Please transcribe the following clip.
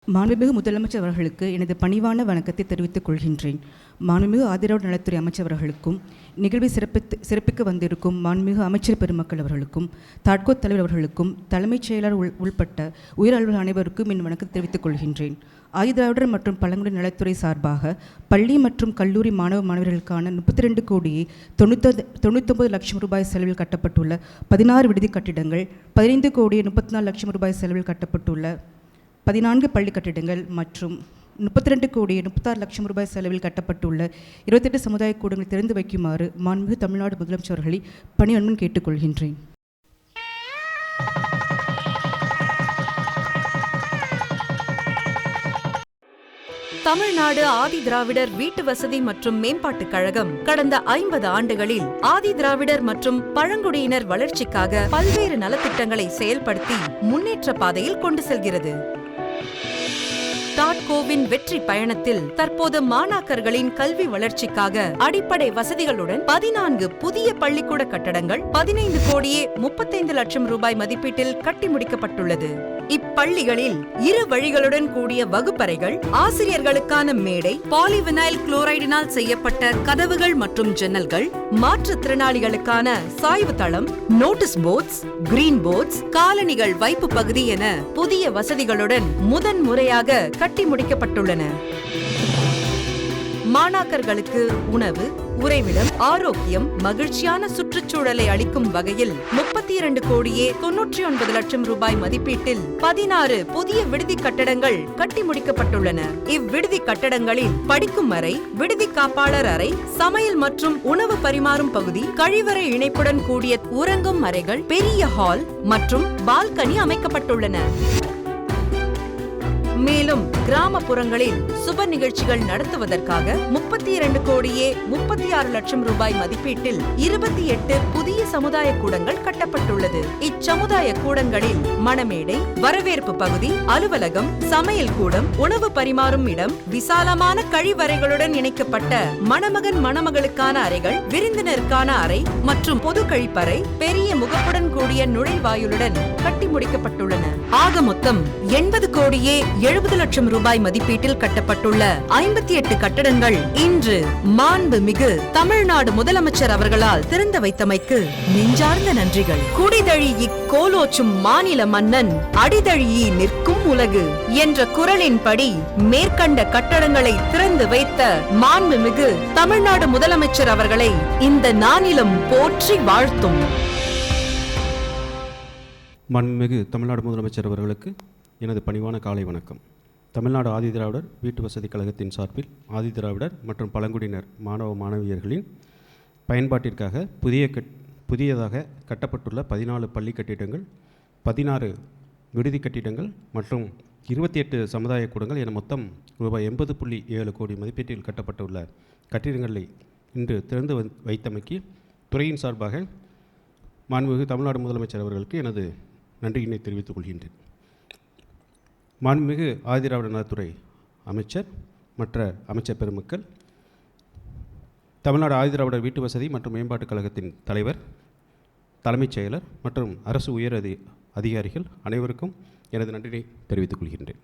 மாண்புமிகு முதலமைச்சர் அவர்களுக்கு எனது பணிவான வணக்கத்தை தெரிவித்துக் கொள்கின்றேன். மாண்புமிகு ஆதிதிராவிடர் நலத்துறை அமைச்சர் அவர்களுக்கும், நிகழ்வை சிறப்பிக்க வந்திருக்கும் மாண்புமிகு அமைச்சர் பெருமக்கள் அவர்களுக்கும், தாட்கோ தலைவர் அவர்களுக்கும், தலைமைச் செயலர் உள்பட்ட உயர் அலுவலர் அனைவருக்கும் என் வணக்கத்தை தெரிவித்துக் கொள்கின்றேன். ஆதிதிராவிடர் மற்றும் பழங்குடி நலத்துறை சார்பாக பள்ளி மற்றும் கல்லூரி மாணவ மாணவர்களுக்கான 32 கோடியே 99 லட்சம் ரூபாய் செலவில் கட்டப்பட்டுள்ள 16 விடுதி கட்டிடங்கள், 15 கோடியே 34 லட்சம் ரூபாய் செலவில் கட்டப்பட்டுள்ள 14 பள்ளி கட்டிடங்கள் மற்றும் 32 கோடியே 36 லட்சம் ரூபாய் செலவில் கட்டப்பட்டுள்ள 28 சமுதாய கூடங்களை திறந்து வைக்குமாறு மாண்புமிகு தமிழ்நாடு முதலமைச்சர் அவர்களை பணிவன்புடன் கேட்டுக்கொள்கின்றேன். தமிழ்நாடு ஆதிதிராவிடர் வீட்டு வசதி மற்றும் மேம்பாட்டுக் கழகம் கடந்த 50 ஆண்டுகளில் ஆதிதிராவிடர் மற்றும் பழங்குடியினர் வளர்ச்சிக்காக பல்வேறு நலத்திட்டங்களை செயல்படுத்தி முன்னேற்ற பாதையில் கொண்டு செல்கிறது. தாட்கோவின் வெற்றி பயணத்தில் தற்போது மாணாக்கர்களின் கல்வி வளர்ச்சிக்காக அடிப்படை வசதிகளுடன் 14 புதிய பள்ளிக்கூட கட்டடங்கள் 15 கோடியே 35 லட்சம் ரூபாய் மதிப்பீட்டில் கட்டி முடிக்கப்பட்டுள்ளது. இப்பள்ளிகளில் 2 வழிகளுடன் கூடிய வகுப்பறைகள், ஆசிரியர்களுக்கான மேடை, பாலிவினைல் குளோரைடினால் செய்யப்பட்ட கதவுகள் மற்றும் ஜன்னல்கள், மாற்றுத்திறனாளிகளுக்கான சாய்வு தளம், நோட்டீஸ் போர்ட்ஸ், கிரீன் போர்ட்ஸ், காலணிகள் வைப்பு பகுதி என புதிய வசதிகளுடன் முதன் முறையாக கட்டி முடிக்கப்பட்டுள்ளன. மாணாக்கர்களுக்கு உணவு, உறைவிடம், ஆரோக்கியம், மகிழ்ச்சியான சுற்றுச்சூழலை அளிக்கும் வகையில் 32 கோடியே 99 லட்சம் ரூபாய் மதிப்பீட்டில் 16 புதிய விடுதி கட்டடங்கள் கட்டி முடிக்கப்பட்டுள்ளன. இவ்விடுதி கட்டடங்களில் படிக்கும் அறை, விடுதி காப்பாளர் அறை, சமையல் மற்றும் உணவு பரிமாறும் பகுதி, கழிவறை இணைப்புடன் கூடிய உறங்கும் அறைகள், பெரிய ஹால் மற்றும் பால்கனி அமைக்கப்பட்டுள்ளன. மேலும் கிராமப்புறங்களில் சுப நிகழ்ச்சிகள் நடத்துவதற்காக 32 கோடியே 36 லட்சம் ரூபாய் மதிப்பீட்டில் 28 புதிய சமுதாய கூடங்கள் கட்டப்பட்டுள்ளது. இச்சமுதாய கூடங்களில் மணமேடை, வரவேற்பு பகுதி, அலுவலகம், சமையல் கூடம், உணவு பரிமாறும் இடம், விசாலமான கழிவறைகளுடன் இணைக்கப்பட்ட மணமகன் மணமகளுக்கான அறைகள், விருந்தினருக்கான அறை மற்றும் பொது கழிப்பறை, பெரிய முகப்புடன் கூடிய நுழைவாயிலுடன் கட்டி முடிக்கப்பட்டுள்ளன. ஆக மொத்தம் 80 கோடியே 70 லட்சம் ரூபாய் மதிப்பீட்டில் கட்டப்பட்டுள்ள 58 கட்டடங்கள் இன்று மாண்புமிகு தமிழ்நாடு முதலமைச்சர் அவர்களால் திறந்து வைத்தமைக்கு நெஞ்சார்ந்த நன்றிகள். குடிதழி இக்கோலோச்சும் மாநில மன்னன் அடிதழியி நிற்கும் உலகு என்ற குரலின்படி மேற்கண்ட கட்டடங்களை திறந்து வைத்த மாண்புமிகு தமிழ்நாடு முதலமைச்சர் அவர்களை இந்த நானிலம் போற்றி வாழ்த்தும். மாண்புமிகு தமிழ்நாடு முதலமைச்சர் அவர்களுக்கு எனது பணிவான காலை வணக்கம். தமிழ்நாடு ஆதிதிராவிடர் வீட்டு வசதி கழகத்தின் சார்பில் ஆதிதிராவிடர் மற்றும் பழங்குடியினர் மாணவ மாணவியர்களின் பயன்பாட்டிற்காக புதியதாக கட்டப்பட்டுள்ள 14 பள்ளி கட்டிடங்கள், 16 விடுதி கட்டிடங்கள் மற்றும் 28 சமுதாய கூடங்கள் என மொத்தம் ரூபாய் 80.7 கோடி மதிப்பீட்டில் கட்டப்பட்டுள்ள கட்டிடங்களை இன்று திறந்து வைத்தமைக்கு துறையின் சார்பாக மாண்புமிகு தமிழ்நாடு முதலமைச்சர் அவர்களுக்கு எனது நன்றியினை தெரிவித்துக் கொள்கின்றேன். மாண்புமிகு ஆதிதிராவிடர் நலத்துறை அமைச்சர், மற்ற அமைச்சர் பெருமக்கள், தமிழ்நாடு ஆதிதிராவிடர் வீட்டு வசதி மற்றும் மேம்பாட்டுக் கழகத்தின் தலைவர், தலைமைச் செயலர் மற்றும் அரசு உயர் அதிகாரிகள் அனைவருக்கும் எனது நன்றியை தெரிவித்துக் கொள்கின்றேன்.